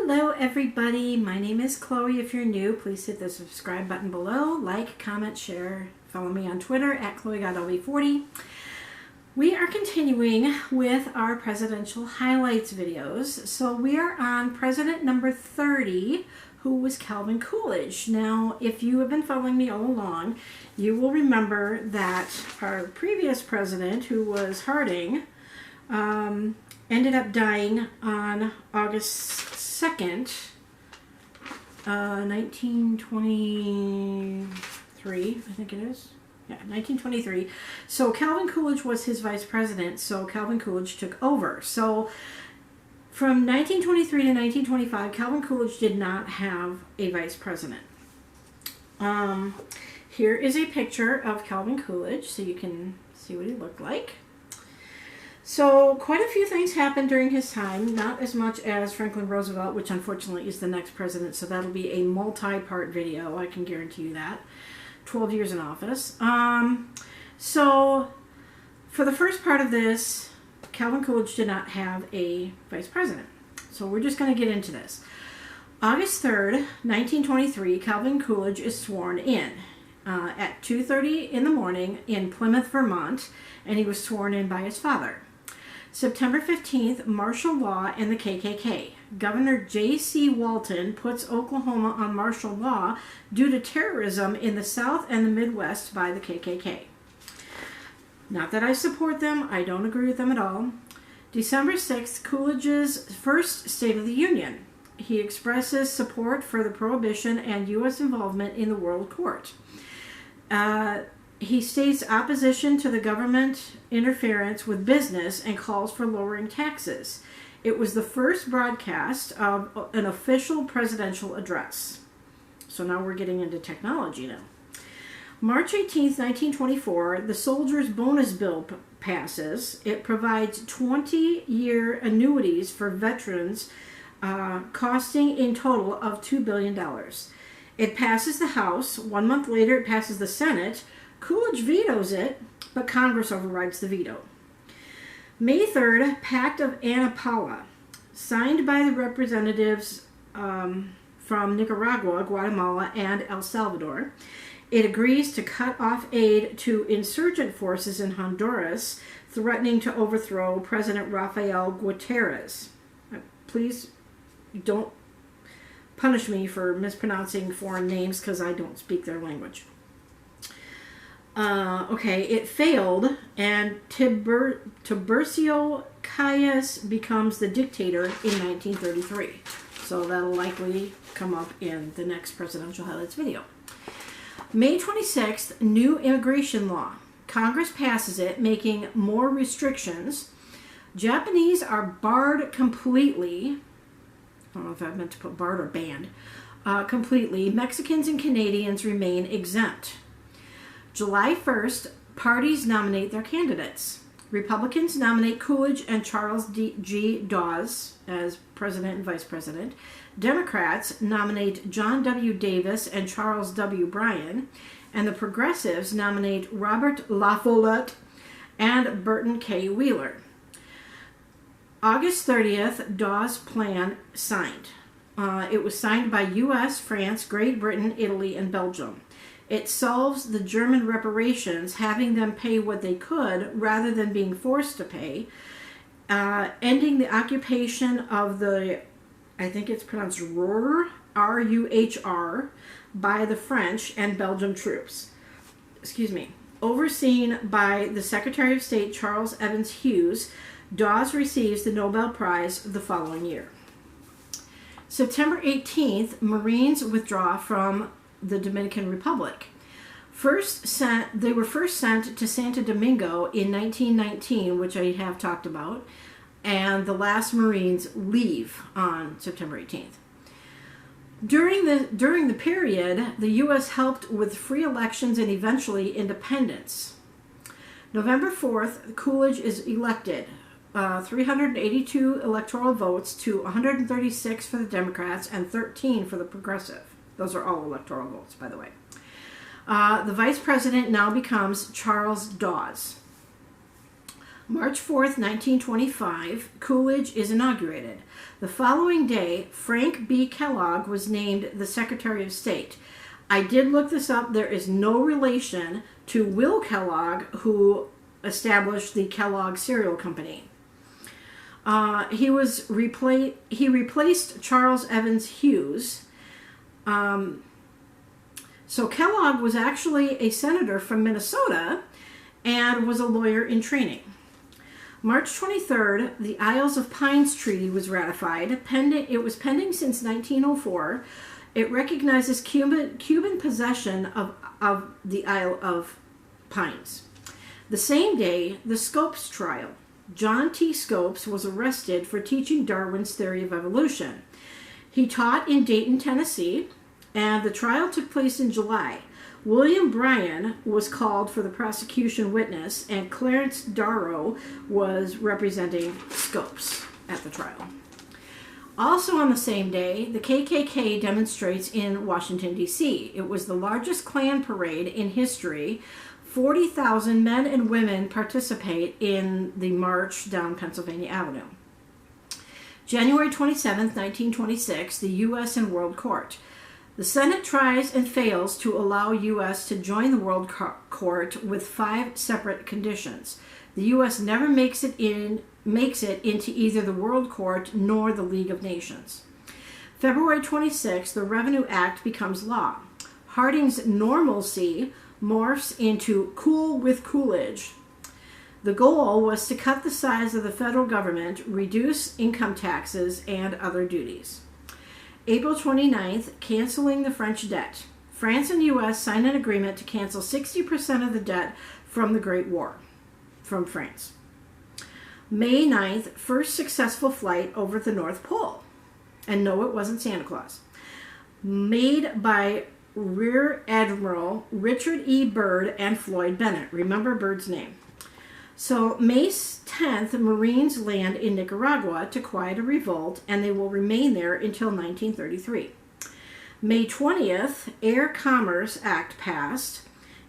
Hello everybody, my name is Chloe. If you're new, please hit the subscribe button below, like, comment, share, follow me on Twitter at ChloeGodLB40. We are continuing with our presidential highlights videos. So we are on president number 30, who was Calvin Coolidge. Now, if you have been following me all along, you will remember that our previous president, who was Harding, ended up dying on August 2nd, 1923, I think it is. Yeah, 1923. So Calvin Coolidge was his vice president, so Calvin Coolidge took over. So from 1923 to 1925, Calvin Coolidge did not have a vice president. Here is a picture of Calvin Coolidge, so you can see what he looked like. So quite a few things happened during his time, not as much as Franklin Roosevelt, which unfortunately is the next president, so that'll be a multi-part video, I can guarantee you that. 12 years in office. So for the first part of this, Calvin Coolidge did not have a vice president. So we're just going to get into this. August 3rd, 1923, Calvin Coolidge is sworn in at 2:30 in the morning in Plymouth, Vermont, and he was sworn in by his father. September 15th, martial law and the KKK. Governor J.C. Walton puts Oklahoma on martial law due to terrorism in the South and the Midwest by the KKK. Not that I support them, I don't agree with them at all. December 6th, Coolidge's first State of the Union. He expresses support for the Prohibition and U.S. involvement in the World Court. He states opposition to the government interference with business and calls for lowering taxes. It was the first broadcast of an official presidential address. So now we're getting into technology now. March 18th, 1924, the Soldiers' Bonus Bill passes. It provides 20-year annuities for veterans, costing in total of $2 billion. It passes the House. 1 month later, it passes the Senate. Coolidge vetoes it, but Congress overrides the veto. May 3rd, Pact of Anapola, signed by the representatives from Nicaragua, Guatemala, and El Salvador. It agrees to cut off aid to insurgent forces in Honduras, threatening to overthrow President Rafael Gutierrez. Please don't punish me for mispronouncing foreign names because I don't speak their language. It failed, and Tiburcio Calles becomes the dictator in 1933. So that'll likely come up in the next presidential highlights video. May 26th, new immigration law. Congress passes it, making more restrictions. Japanese are barred completely. I don't know if I meant to put barred or banned. Completely. Mexicans and Canadians remain exempt. July 1st, parties nominate their candidates. Republicans nominate Coolidge and Charles G. Dawes as president and vice president. Democrats nominate John W. Davis and Charles W. Brianne. And the Progressives nominate Robert La Follette and Burton K. Wheeler. August 30th, Dawes' plan signed. It was signed by U.S., France, Great Britain, Italy, and Belgium. It solves the German reparations, having them pay what they could rather than being forced to pay, ending the occupation of the, I think it's pronounced Ruhr, R-U-H-R, by the French and Belgian troops. Excuse me. Overseen by the Secretary of State Charles Evans Hughes, Dawes receives the Nobel Prize the following year. September 18th, Marines withdraw from the Dominican Republic. They were first sent to Santo Domingo in 1919, which I have talked about, and the last Marines leave on September 18th. During the period, the U.S. helped with free elections and eventually independence. November 4th, Coolidge is elected. 382 electoral votes to 136 for the Democrats and 13 for the Progressive. Those are all electoral votes, by the way. The vice president now becomes Charles Dawes. March 4th, 1925, Coolidge is inaugurated. The following day, Frank B. Kellogg was named the Secretary of State. I did look this up. There is no relation to Will Kellogg, who established the Kellogg Cereal Company. He replaced Charles Evans Hughes. So Kellogg was actually a senator from Minnesota and was a lawyer in training. March 23rd, the Isles of Pines Treaty was ratified. It was pending since 1904. It recognizes Cuban possession of the Isle of Pines. The same day, the Scopes trial. John T. Scopes was arrested for teaching Darwin's theory of evolution. He taught in Dayton, Tennessee, and the trial took place in July. William Brianne was called for the prosecution witness, and Clarence Darrow was representing Scopes at the trial. Also on the same day, the KKK demonstrates in Washington, D.C. It was the largest Klan parade in history. 40,000 men and women participate in the march down Pennsylvania Avenue. January 27, 1926, the U.S. and World Court. The Senate tries and fails to allow U.S. to join the World Court with 5 separate conditions. The U.S. never makes it into either the World Court nor the League of Nations. February 26, the Revenue Act becomes law. Harding's normalcy morphs into cool with Coolidge. The goal was to cut the size of the federal government, reduce income taxes, and other duties. April 29th, canceling the French debt. France and U.S. signed an agreement to cancel 60% of the debt from the Great War from France. May 9th, first successful flight over the North Pole. And no, it wasn't Santa Claus. Made by Rear Admiral Richard E. Byrd and Floyd Bennett. Remember Byrd's name. So May 10th, Marines land in Nicaragua to quiet a revolt, and they will remain there until 1933. May 20th, Air Commerce Act passed,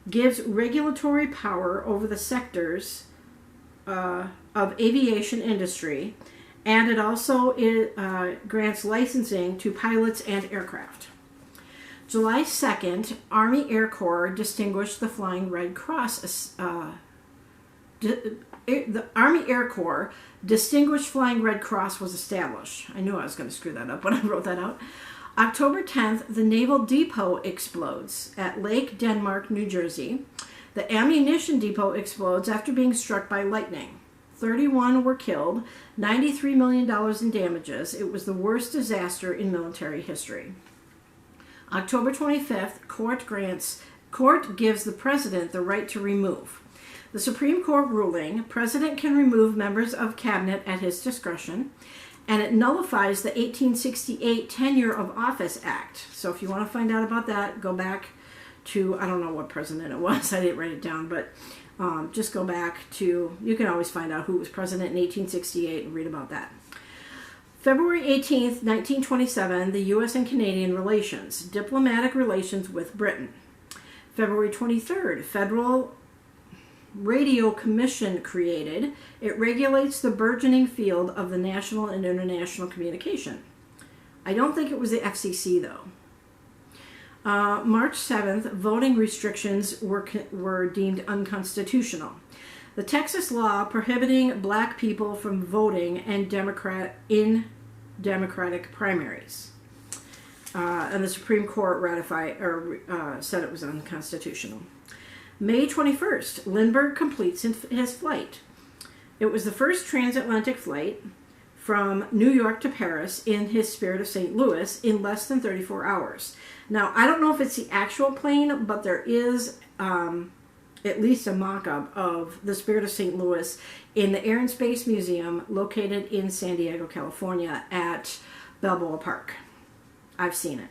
gives regulatory power over the sectors of aviation industry, and it also grants licensing to pilots and aircraft. July 2nd, Army Air Corps distinguished the Flying Red Cross. The Army Air Corps Distinguished Flying Red Cross was established. I knew I was going to screw that up when I wrote that out. October 10th, the Naval Depot explodes at Lake Denmark, New Jersey. The ammunition depot explodes after being struck by lightning. 31 were killed, $93 million in damages. It was the worst disaster in military history. October 25th, court gives the president the right to remove. The Supreme Court ruling, president can remove members of cabinet at his discretion, and it nullifies the 1868 Tenure of Office Act. So if you want to find out about that, go back to, I don't know what president it was, I didn't write it down, but just go back to, you can always find out who was president in 1868 and read about that. February 18th, 1927, the U.S. and Canadian relations, diplomatic relations with Britain. February 23rd, Federal Radio Commission created. It regulates the burgeoning field of the national and international communication. I don't think it was the FCC, though. March 7th, voting restrictions were deemed unconstitutional. The Texas law prohibiting black people from voting in Democratic primaries. And the Supreme Court said it was unconstitutional. May 21st, Lindbergh completes his flight. It was the first transatlantic flight from New York to Paris in his Spirit of St. Louis in less than 34 hours. Now, I don't know if it's the actual plane, but there is at least a mock-up of the Spirit of St. Louis in the Air and Space Museum located in San Diego, California at Balboa Park. I've seen it.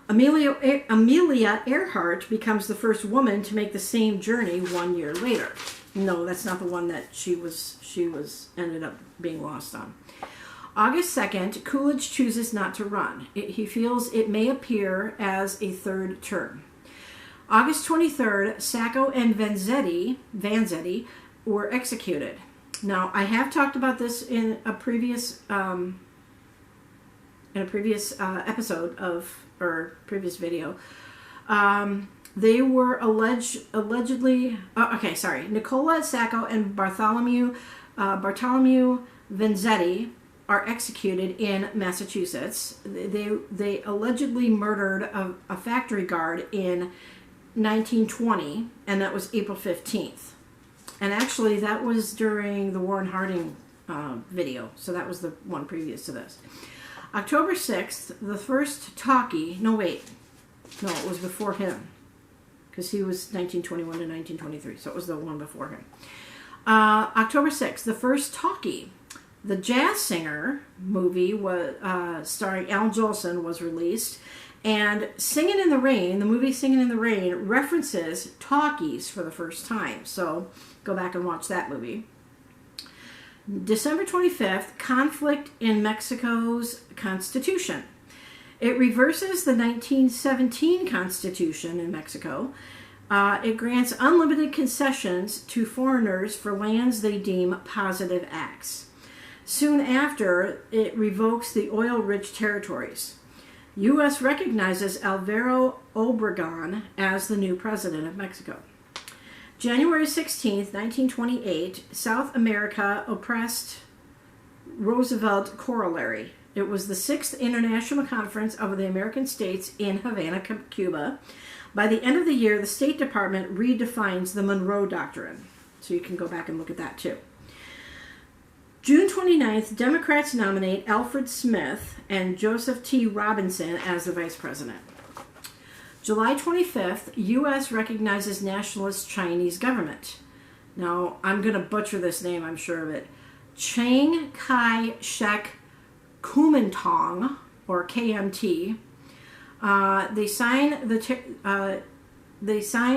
Amelia Earhart becomes the first woman to make the same journey 1 year later. No, that's not the one that she ended up being lost on. August 2nd, Coolidge chooses not to run. He feels it may appear as a third term. August 23rd, Sacco and Vanzetti were executed. Now, I have talked about this in a previous episode of, or previous video. They were allegedly, Nicola Sacco and Bartholomew Vanzetti are executed in Massachusetts. They allegedly murdered a factory guard in 1920, and that was April 15th. And actually, that was during the Warren Harding video, so that was the one previous to this. October 6th, the first talkie, it was before him, because he was 1921 to 1923, so it was the one before him. October 6th, the first talkie, The Jazz Singer movie, was starring Al Jolson, was released. And Singin' in the Rain, the movie Singin' in the Rain, references talkies for the first time. So go back and watch that movie. December 25th, conflict in Mexico's constitution. It reverses the 1917 constitution in Mexico. It grants unlimited concessions to foreigners for lands they deem positive acts. Soon after, it revokes the oil-rich territories. U.S. recognizes Alvaro Obregón as the new president of Mexico. January 16th, 1928, South America oppressed Roosevelt Corollary. It was the 6th International Conference of the American States in Havana, Cuba. By the end of the year, the State Department redefines the Monroe Doctrine. So you can go back and look at that too. June 29th, Democrats nominate Alfred Smith and Joseph T. Robinson as the vice president. July 25th, U.S. recognizes nationalist Chinese government. Now, I'm going to butcher this name, I'm sure of it. Chiang Kai-shek Kuomintang, or KMT. They sign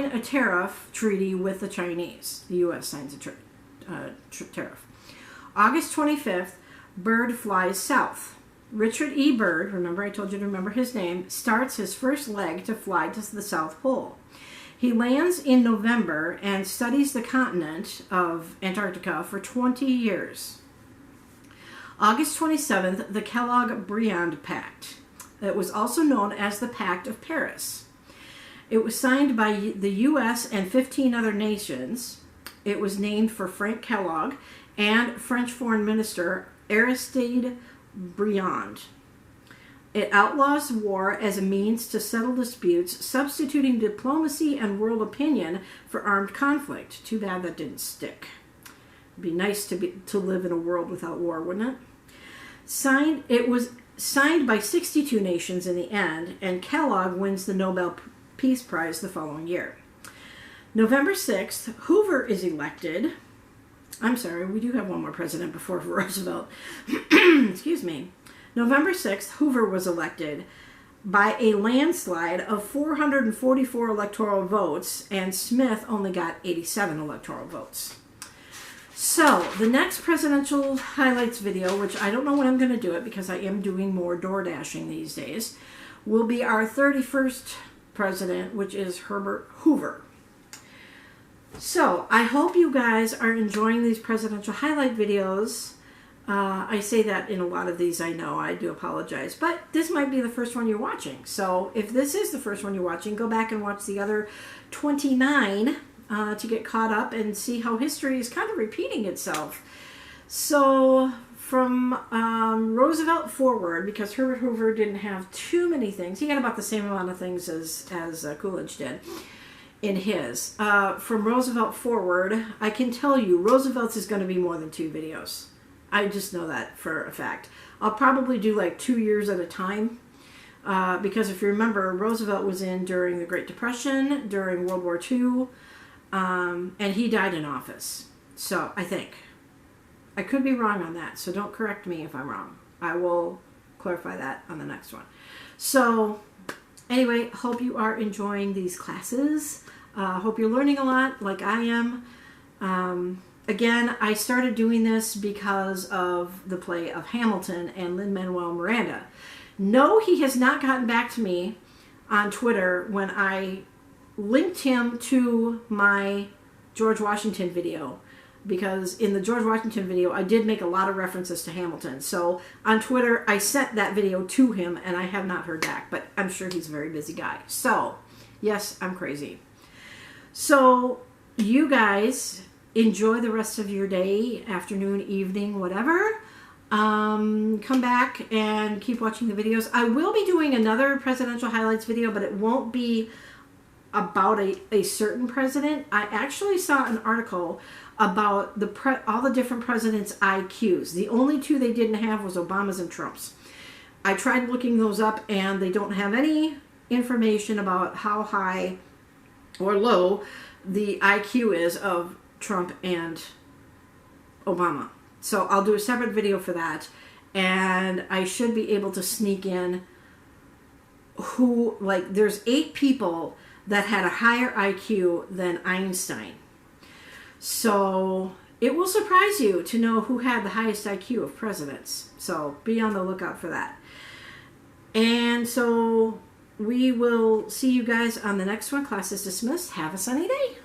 a tariff treaty with the Chinese. The U.S. signs a tariff. August 25th, Byrd flies south. Richard E. Byrd, remember I told you to remember his name, starts his first leg to fly to the South Pole. He lands in November and studies the continent of Antarctica for 20 years. August 27th, the Kellogg-Brianne Pact. It was also known as the Pact of Paris. It was signed by the U.S. and 15 other nations. It was named for Frank Kellogg and French Foreign Minister Aristide Briand. It outlaws war as a means to settle disputes, substituting diplomacy and world opinion for armed conflict. Too bad that didn't stick. It'd be nice to live in a world without war, wouldn't it? It was signed by 62 nations in the end, and Kellogg wins the Nobel Peace Prize the following year. November 6th, Hoover is elected. I'm sorry, we do have one more president before Roosevelt. Excuse me. November 6th, Hoover was elected by a landslide of 444 electoral votes, and Smith only got 87 electoral votes. So, the next presidential highlights video, which I don't know when I'm going to do it because I am doing more door dashing these days, will be our 31st president, which is Herbert Hoover. So, I hope you guys are enjoying these presidential highlight videos. I say that in a lot of these, I know, I do apologize, but this might be the first one you're watching. So, if this is the first one you're watching, go back and watch the other 29 to get caught up and see how history is kind of repeating itself. So, from Roosevelt forward, because Herbert Hoover didn't have too many things, he got about the same amount of things as Coolidge did in his. From Roosevelt forward, I can tell you, Roosevelt's is going to be more than 2 videos. I just know that for a fact. I'll probably do like 2 years at a time. Because if you remember, Roosevelt was in during the Great Depression, during World War II, and he died in office. So, I think. I could be wrong on that, so don't correct me if I'm wrong. I will clarify that on the next one. So, anyway, hope you are enjoying these classes. Hope you're learning a lot like I am. Again, I started doing this because of the play of Hamilton and Lin-Manuel Miranda. No, he has not gotten back to me on Twitter when I linked him to my George Washington video. because in the George Washington video, I did make a lot of references to Hamilton. So on Twitter, I sent that video to him, and I have not heard back, but I'm sure he's a very busy guy. So, yes, I'm crazy. So, you guys enjoy the rest of your day, afternoon, evening, whatever. Come back and keep watching the videos. I will be doing another presidential highlights video, but it won't be about a certain president. I actually saw an article about all the different presidents' IQs. The only two they didn't have was Obama's and Trump's. I tried looking those up, and they don't have any information about how high or low the IQ is of Trump and Obama. So I'll do a separate video for that, and I should be able to sneak in who, like, there's 8 people that had a higher IQ than Einstein. So it will surprise you to know who had the highest IQ of presidents. So be on the lookout for that. And so we will see you guys on the next one. Class is dismissed. Have a sunny day.